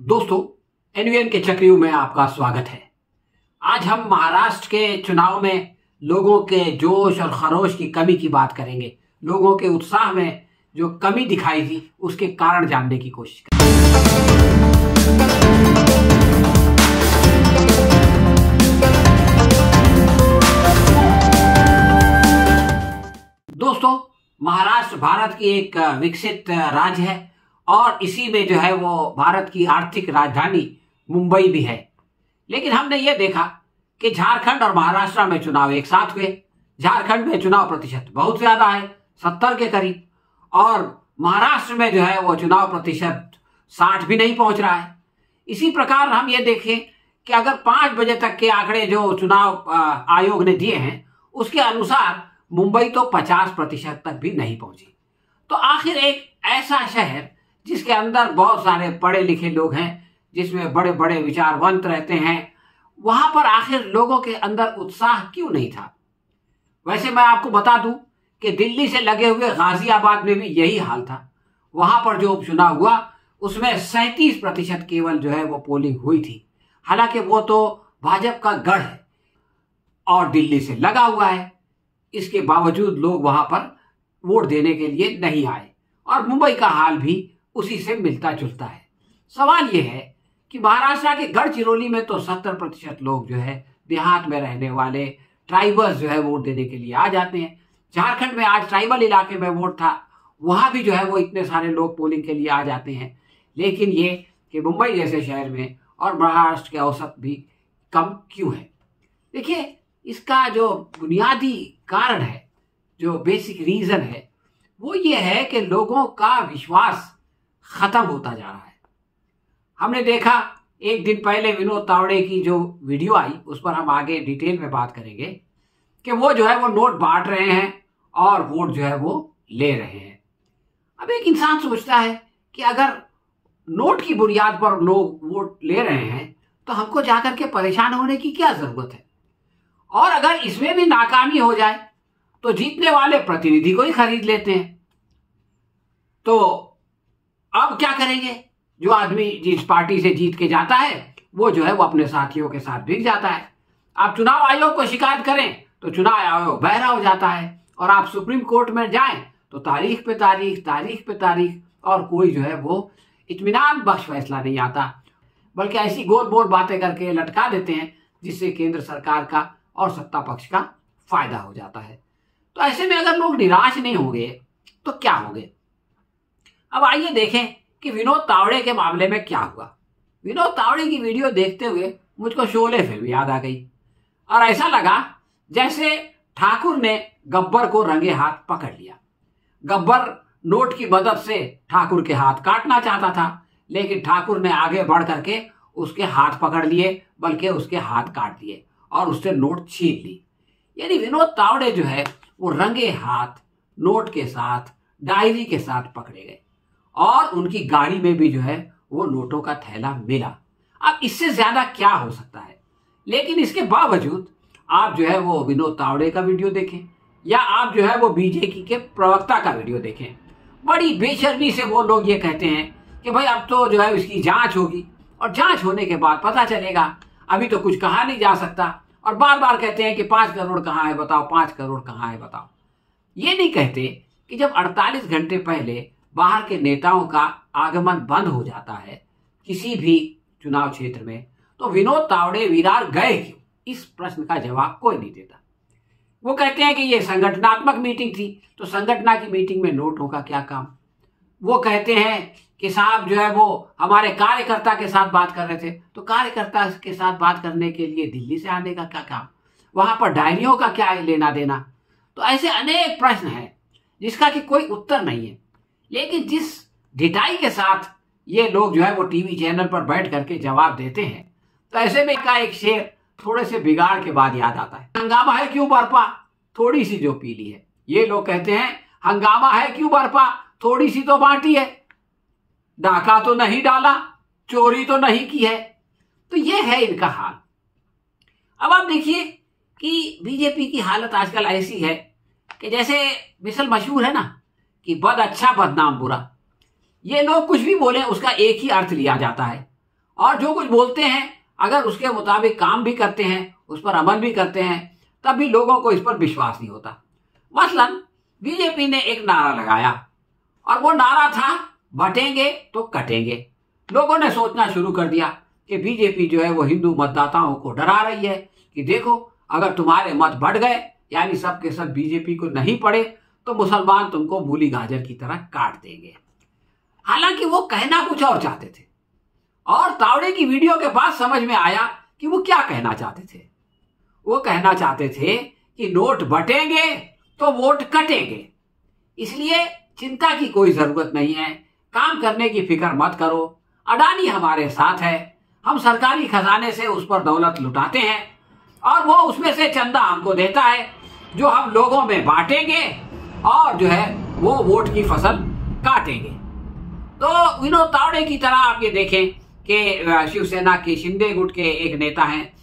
दोस्तों, एनवीएन के चक्रव्यूह में आपका स्वागत है। आज हम महाराष्ट्र के चुनाव में लोगों के जोश और खरोश की कमी की बात करेंगे। लोगों के उत्साह में जो कमी दिखाई थी उसके कारण जानने की कोशिश करेंगे। दोस्तों, महाराष्ट्र भारत की एक विकसित राज्य है और इसी में जो है वो भारत की आर्थिक राजधानी मुंबई भी है। लेकिन हमने ये देखा कि झारखंड और महाराष्ट्र में चुनाव एक साथ हुए। झारखंड में चुनाव प्रतिशत बहुत ज्यादा है, 70 के करीब, और महाराष्ट्र में जो है वो चुनाव प्रतिशत 60 भी नहीं पहुंच रहा है। इसी प्रकार हम ये देखें कि अगर 5 बजे तक के आंकड़े जो चुनाव आयोग ने दिए हैं उसके अनुसार मुंबई तो 50% तक भी नहीं पहुंची। तो आखिर एक ऐसा शहर जिसके अंदर बहुत सारे पढ़े लिखे लोग हैं, जिसमें बड़े बड़े विचारवंत रहते हैं, वहां पर आखिर लोगों के अंदर उत्साह क्यों नहीं था? वैसे मैं आपको बता दूं कि दिल्ली से लगे हुए गाजियाबाद में भी यही हाल था। वहां पर जो उपचुनाव हुआ उसमें 37% केवल जो है वो पोलिंग हुई थी। हालांकि वो तो भाजपा का गढ़ है और दिल्ली से लगा हुआ है, इसके बावजूद लोग वहां पर वोट देने के लिए नहीं आए और मुंबई का हाल भी उसी से मिलता जुलता है। सवाल यह है कि महाराष्ट्र के गढ़चिरौली में तो 70% लोग जो है देहात में रहने वाले ट्राइबल्स जो है वोट देने के लिए आ जाते हैं। झारखंड में आज ट्राइबल इलाके में वोट था, वहां भी जो है वो इतने सारे लोग पोलिंग के लिए आ जाते हैं। लेकिन ये कि मुंबई जैसे शहर में और महाराष्ट्र के औसत भी कम क्यों है? देखिए, इसका जो बुनियादी कारण है, जो बेसिक रीजन है, वो ये है कि लोगों का विश्वास खत्म होता जा रहा है। हमने देखा एक दिन पहले विनोद तावड़े की जो वीडियो आई, उस पर हम आगे डिटेल में बात करेंगे कि वो जो है वो नोट बांट रहे हैं और वोट जो है वो ले रहे हैं। अब एक इंसान सोचता है कि अगर नोट की बुनियाद पर लोग वोट ले रहे हैं तो हमको जाकर के परेशान होने की क्या जरूरत है? और अगर इसमें भी नाकामी हो जाए तो जीतने वाले प्रतिनिधि को ही खरीद लेते हैं। तो अब क्या करेंगे? जो आदमी जिस पार्टी से जीत के जाता है वो जो है वो अपने साथियों के साथ भिड़ जाता है। आप चुनाव आयोग को शिकायत करें तो चुनाव आयोग बहरा हो जाता है, और आप सुप्रीम कोर्ट में जाएं तो तारीख पे तारीख और कोई जो है वो इत्मीनान बख्श फैसला नहीं आता, बल्कि ऐसी गोल बोल बातें करके लटका देते हैं जिससे केंद्र सरकार का और सत्ता पक्ष का फायदा हो जाता है। तो ऐसे में अगर लोग निराश नहीं होंगे तो क्या होंगे? अब आइए देखें कि विनोद तावड़े के मामले में क्या हुआ। विनोद तावड़े की वीडियो देखते हुए मुझको शोले फिल्म याद आ गई और ऐसा लगा जैसे ठाकुर ने गब्बर को रंगे हाथ पकड़ लिया। गब्बर नोट की मदद से ठाकुर के हाथ काटना चाहता था, लेकिन ठाकुर ने आगे बढ़ करके उसके हाथ पकड़ लिए, बल्कि उसके हाथ काट दिए और उससे नोट छीन ली। यानी विनोद तावड़े जो है वो रंगे हाथ नोट के साथ, डायरी के साथ पकड़े गए और उनकी गाड़ी में भी जो है वो नोटों का थैला मिला। अब इससे ज्यादा क्या हो सकता है? लेकिन इसके बावजूद आप जो है वो विनोद तावड़े का वीडियो देखें या आप जो है वो बीजेपी के प्रवक्ता का वीडियो देखें, बड़ी बेशर्मी से वो लोग ये कहते हैं कि भाई अब तो जो है इसकी जांच होगी और जांच होने के बाद पता चलेगा, अभी तो कुछ कहा नहीं जा सकता। और बार बार कहते हैं कि 5 करोड़ कहाँ है बताओ, 5 करोड़ कहाँ है बताओ। ये नहीं कहते कि जब 48 घंटे पहले बाहर के नेताओं का आगमन बंद हो जाता है किसी भी चुनाव क्षेत्र में, तो विनोद तावड़े विरार गए क्यों? इस प्रश्न का जवाब कोई नहीं देता। वो कहते हैं कि ये संगठनात्मक मीटिंग थी, तो संगठना की मीटिंग में नोटों का क्या काम? वो कहते हैं कि साहब जो है वो हमारे कार्यकर्ता के साथ बात कर रहे थे, तो कार्यकर्ता के साथ बात करने के लिए दिल्ली से आने का क्या काम? वहां पर डायरियों का क्या लेना देना? तो ऐसे अनेक प्रश्न हैं जिसका कि कोई उत्तर नहीं है। लेकिन जिस ढिठाई के साथ ये लोग जो है वो टीवी चैनल पर बैठ करके जवाब देते हैं, तो ऐसे में का एक शेर थोड़े से बिगाड़ के बाद याद आता है। हंगामा है क्यों बरपा, थोड़ी सी जो पीली है। ये लोग कहते हैं हंगामा है क्यों बरपा, थोड़ी सी तो बांटी है। डाका तो नहीं डाला, चोरी तो नहीं की है। तो ये है इनका हाल। अब आप देखिए कि बीजेपी की हालत आजकल ऐसी है कि जैसे मिसल मशहूर है ना कि बद अच्छा बदनाम बुरा। ये लोग कुछ भी बोले उसका एक ही अर्थ लिया जाता है। और जो कुछ बोलते हैं अगर उसके मुताबिक काम भी करते हैं, उस पर अमल भी करते हैं, तब भी लोगों को इस पर विश्वास नहीं होता। मसलन बीजेपी ने एक नारा लगाया और वो नारा था बटेंगे तो कटेंगे। लोगों ने सोचना शुरू कर दिया कि बीजेपी जो है वो हिंदू मतदाताओं को डरा रही है कि देखो अगर तुम्हारे मत बढ़ गए, यानी सब के सब बीजेपी को नहीं पड़े, तो मुसलमान तुमको मूली गाजर की तरह काट देंगे। हालांकि वो कहना कुछ और चाहते थे और तावड़े की वीडियो के बाद समझ में आया कि वो क्या कहना चाहते थे। वो कहना चाहते थे कि नोट बटेंगे तो वोट कटेंगे, इसलिए चिंता की कोई जरूरत नहीं है, काम करने की फिक्र मत करो, अडानी हमारे साथ है, हम सरकारी खजाने से उस पर दौलत लुटाते हैं और वो उसमें से चंदा हमको देता है जो हम लोगों में बांटेंगे और जो है वो वोट की फसल काटेंगे। तो विनोद तावड़े की तरह आप ये देखें कि शिवसेना के शिंदे गुट के एक नेता हैं,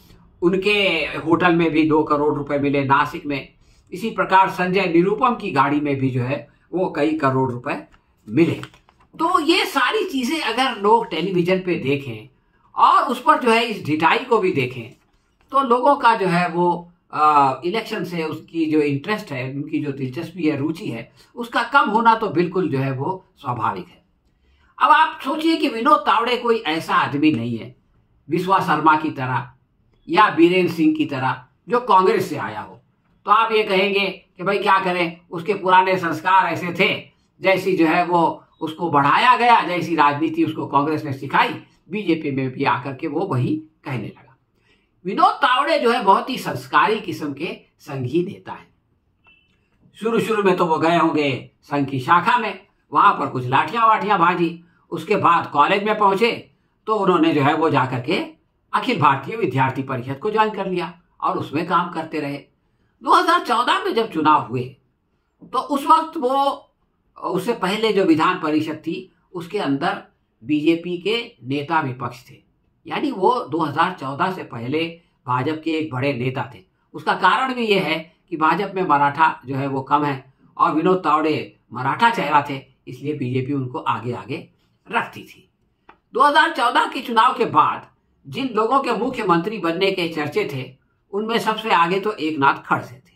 उनके होटल में भी 2 करोड़ रुपए मिले नासिक में। इसी प्रकार संजय निरुपम की गाड़ी में भी जो है वो कई करोड़ रुपए मिले। तो ये सारी चीजें अगर लोग टेलीविजन पे देखें और उस पर जो है इस ढिठाई को भी देखें, तो लोगों का जो है वो इलेक्शन से उसकी जो इंटरेस्ट है, उनकी जो दिलचस्पी है, रुचि है, उसका कम होना तो बिल्कुल जो है वो स्वाभाविक है। अब आप सोचिए कि विनोद तावड़े कोई ऐसा आदमी नहीं है विश्वा शर्मा की तरह या बीरेन सिंह की तरह जो कांग्रेस से आया हो। तो आप ये कहेंगे कि भाई क्या करें, उसके पुराने संस्कार ऐसे थे, जैसी जो है वो उसको बढ़ाया गया, जैसी राजनीति उसको कांग्रेस ने सिखाई, बीजेपी में भी आकर के वो वही कहने लगा। विनोद तावड़े जो है बहुत ही संस्कारी किस्म के संघी नेता है। शुरू में तो वो गए होंगे संघ की शाखा में, वहां पर कुछ लाठियां वाठियां भाजी, उसके बाद कॉलेज में पहुंचे तो उन्होंने जो है वो जाकर के अखिल भारतीय विद्यार्थी परिषद को ज्वाइन कर लिया और उसमें काम करते रहे। 2014 में जब चुनाव हुए तो उस वक्त वो, उससे पहले जो विधान परिषद थी उसके अंदर बीजेपी के नेता विपक्ष थे, यानी वो 2014 से पहले भाजपा के एक बड़े नेता थे। उसका कारण भी ये है कि भाजपा में मराठा जो है वो कम है और विनोद तावड़े मराठा चेहरा थे, इसलिए बीजेपी उनको आगे आगे रखती थी। 2014 के चुनाव के बाद जिन लोगों के मुख्यमंत्री बनने के चर्चे थे उनमें सबसे आगे तो एकनाथ खड़से थे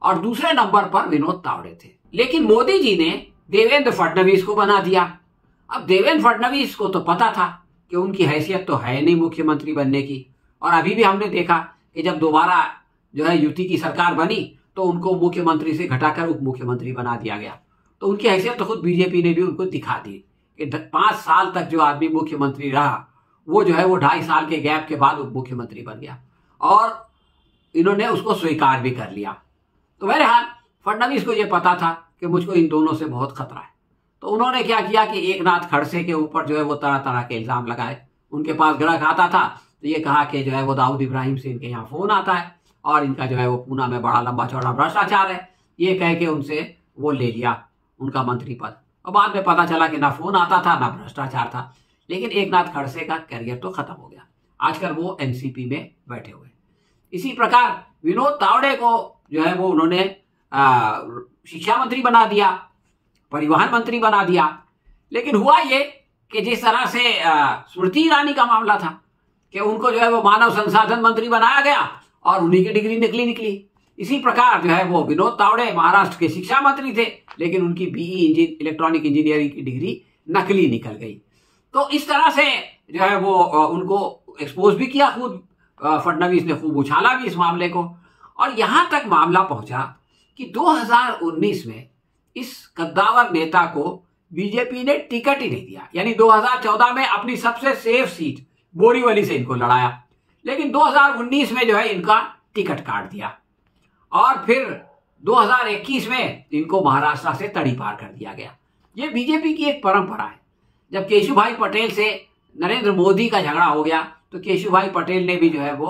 और दूसरे नंबर पर विनोद तावड़े थे। लेकिन मोदी जी ने देवेंद्र फडणवीस को बना दिया। अब देवेंद्र फडणवीस को तो पता था कि उनकी हैसियत तो है नहीं मुख्यमंत्री बनने की, और अभी भी हमने देखा कि जब दोबारा जो है युति की सरकार बनी तो उनको मुख्यमंत्री से घटाकर उप मुख्यमंत्री बना दिया गया। तो उनकी हैसियत तो खुद बीजेपी ने भी उनको दिखा दी कि 5 साल तक जो आदमी मुख्यमंत्री रहा वो जो है वो 2.5 साल के गैप के बाद उप मुख्यमंत्री बन गया और इन्होंने उसको स्वीकार भी कर लिया। तो बहरहाल फडणवीस को ये पता था कि मुझको इन दोनों से बहुत खतरा है, तो उन्होंने क्या किया कि एकनाथ खड़से के ऊपर जो है वो तरह तरह के इल्जाम लगाए। उनके पास ग्राहक आता था तो ये कहा कि जो है वो दाऊद इब्राहिम से इनके यहाँ फोन आता है और इनका जो है वो पूना में बड़ा लंबा चौड़ा भ्रष्टाचार है, ये कह के उनसे वो ले लिया उनका मंत्री पद। और बाद में पता चला कि ना फोन आता था ना भ्रष्टाचार था, लेकिन एकनाथ खड़से का करियर तो खत्म हो गया, आजकल वो एनसीपी में बैठे हुए। इसी प्रकार विनोद तावड़े को जो है वो उन्होंने शिक्षा मंत्री बना दिया, परिवहन मंत्री बना दिया। लेकिन हुआ ये कि जिस तरह से स्मृति ईरानी का मामला था कि उनको जो है वो मानव संसाधन मंत्री बनाया गया और उन्हीं की डिग्री निकली, इसी प्रकार जो है वो विनोद तावड़े महाराष्ट्र के शिक्षा मंत्री थे लेकिन उनकी बीई इलेक्ट्रॉनिक इंजीनियरिंग की डिग्री नकली निकल गई। तो इस तरह से जो है वो उनको एक्सपोज भी किया, खुद फडणवीस ने खूब उछाला भी इस मामले को, और यहां तक मामला पहुंचा कि 2019 में इस कद्दावर नेता को बीजेपी ने टिकट ही नहीं दिया। यानी 2014 में अपनी सबसे सेफ सीट बोरीवली से इनको लड़ाया, लेकिन 2019 में जो है इनका टिकट काट दिया और फिर 2021 में इनको महाराष्ट्र से तड़ी पार कर दिया गया। ये बीजेपी की एक परंपरा है। जब केशुभाई पटेल से नरेंद्र मोदी का झगड़ा हो गया तो केशुभाई पटेल ने भी जो है वो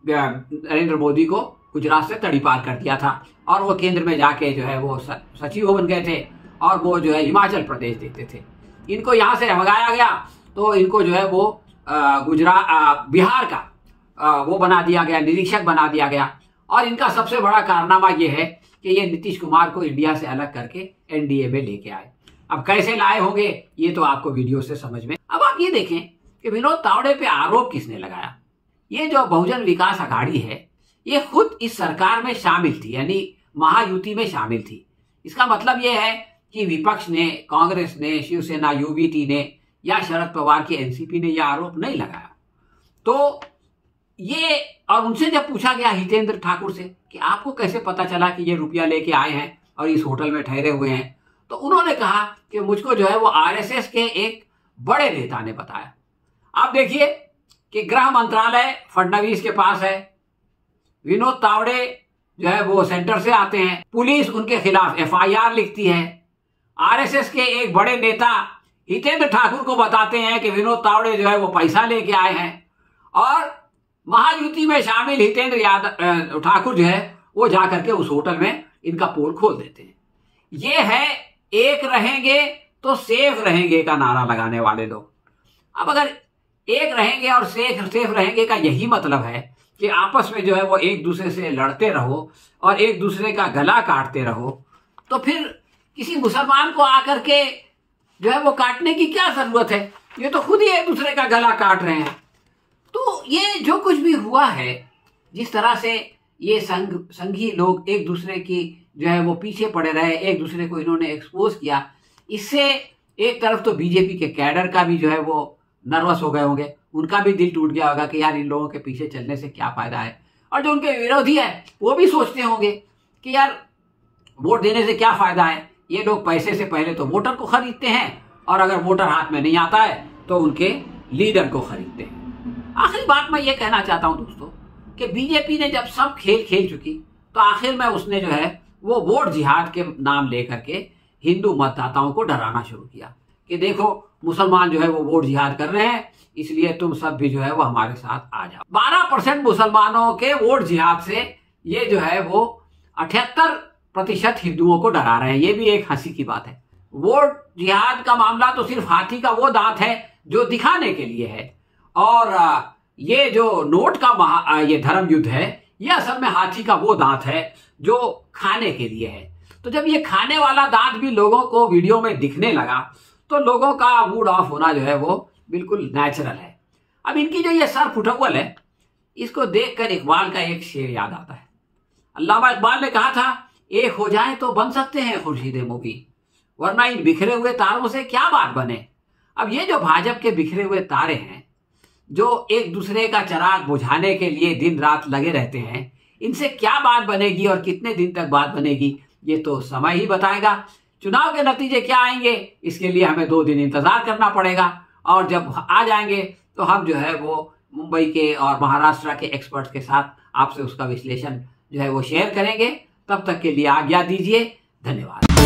नरेंद्र मोदी को गुजरात से तड़ी पार कर दिया था और वो केंद्र में जाके जो है वो सचिव बन गए थे और वो जो है हिमाचल प्रदेश देखते थे। इनको यहाँ से भगाया गया तो इनको जो है वो बिहार का वो बना दिया गया, निरीक्षक बना दिया गया। और इनका सबसे बड़ा कारनामा ये है कि ये नीतीश कुमार को इंडिया से अलग करके एनडीए में लेके आए। अब कैसे लाए होंगे ये तो आपको वीडियो से समझ में। अब आप ये देखें कि विनोद तावड़े पे आरोप किसने लगाया। ये जो बहुजन विकास अघाड़ी है ये खुद इस सरकार में शामिल थी, यानी महायुति में शामिल थी। इसका मतलब यह है कि विपक्ष ने, कांग्रेस ने, शिवसेना, यूबीटी ने या शरद पवार की एनसीपी ने यह आरोप नहीं लगाया। तो ये, और उनसे जब पूछा गया हितेंद्र ठाकुर से कि आपको कैसे पता चला कि ये रुपया लेके आए हैं और इस होटल में ठहरे हुए हैं, तो उन्होंने कहा कि मुझको जो है वो आरएसएस के एक बड़े नेता ने बताया। आप देखिए कि गृह मंत्रालय फडणवीस के पास है, विनोद तावड़े जो है वो सेंटर से आते हैं, पुलिस उनके खिलाफ एफआईआर लिखती है, आरएसएस के एक बड़े नेता हितेंद्र ठाकुर को बताते हैं कि विनोद तावड़े जो है वो पैसा लेके आए हैं, और महायुति में शामिल हितेंद्र यादव ठाकुर जो है वो जाकर के उस होटल में इनका पोल खोल देते हैं। ये है एक रहेंगे तो सेफ रहेंगे का नारा लगाने वाले लोग। अब अगर एक रहेंगे और सेफ रहेंगे का यही मतलब है कि आपस में जो है वो एक दूसरे से लड़ते रहो और एक दूसरे का गला काटते रहो, तो फिर किसी मुसलमान को आकर के जो है वो काटने की क्या जरूरत है। ये तो खुद ही एक दूसरे का गला काट रहे हैं। तो ये जो कुछ भी हुआ है, जिस तरह से ये संघी लोग एक दूसरे की जो है वो पीछे पड़े रहे, एक दूसरे को इन्होंने एक्सपोज किया, इससे एक तरफ तो बीजेपी के कैडर का भी जो है वो नर्वस हो गए होंगे, उनका भी दिल टूट गया होगा कि यार इन लोगों के पीछे चलने से क्या फायदा है, और जो उनके विरोधी है वो भी सोचते होंगे कि यार वोट देने से क्या फायदा है, ये लोग पैसे से पहले तो वोटर को खरीदते हैं और अगर वोटर हाथ में नहीं आता है तो उनके लीडर को खरीदते हैं। आखिरी बात मैं ये कहना चाहता हूं दोस्तों कि बीजेपी ने जब सब खेल खेल चुकी तो आखिर में उसने जो है वो वोट जिहाद के नाम लेकर के हिंदू मतदाताओं को डराना शुरू किया कि देखो मुसलमान जो है वो वोट जिहाद कर रहे हैं, इसलिए तुम सब भी जो है वो हमारे साथ आ जाओ। 12% मुसलमानों के वोट जिहाद से ये जो है वो 78% हिंदुओं को डरा रहे हैं। ये भी एक हंसी की बात है। वोट जिहाद का मामला तो सिर्फ हाथी का वो दांत है जो दिखाने के लिए है, और ये जो नोट का ये धर्म युद्ध है ये असल में हाथी का वो दांत है जो खाने के लिए है। तो जब ये खाने वाला दांत भी लोगों को वीडियो में दिखने लगा तो लोगों का मूड ऑफ होना जो है वो बिल्कुल नेचुरल है। अब इनकी जो ये सर फुटअव्वल है, इसको देखकर इकबाल का एक शेर याद आता है। अल्लामा इकबाल ने कहा था, एक हो जाए तो बन सकते हैं खुर्शीद मुबीन, वरना इन बिखरे हुए तारों से क्या बात बने। अब ये जो भाजपा के बिखरे हुए तारे हैं जो एक दूसरे का चिराग बुझाने के लिए दिन रात लगे रहते हैं, इनसे क्या बात बनेगी और कितने दिन तक बात बनेगी ये तो समय ही बताएगा। चुनाव के नतीजे क्या आएंगे इसके लिए हमें 2 दिन इंतजार करना पड़ेगा, और जब आ जाएंगे तो हम जो है वो मुंबई के और महाराष्ट्र के एक्सपर्ट्स के साथ आपसे उसका विश्लेषण जो है वो शेयर करेंगे। तब तक के लिए आज्ञा दीजिए। धन्यवाद।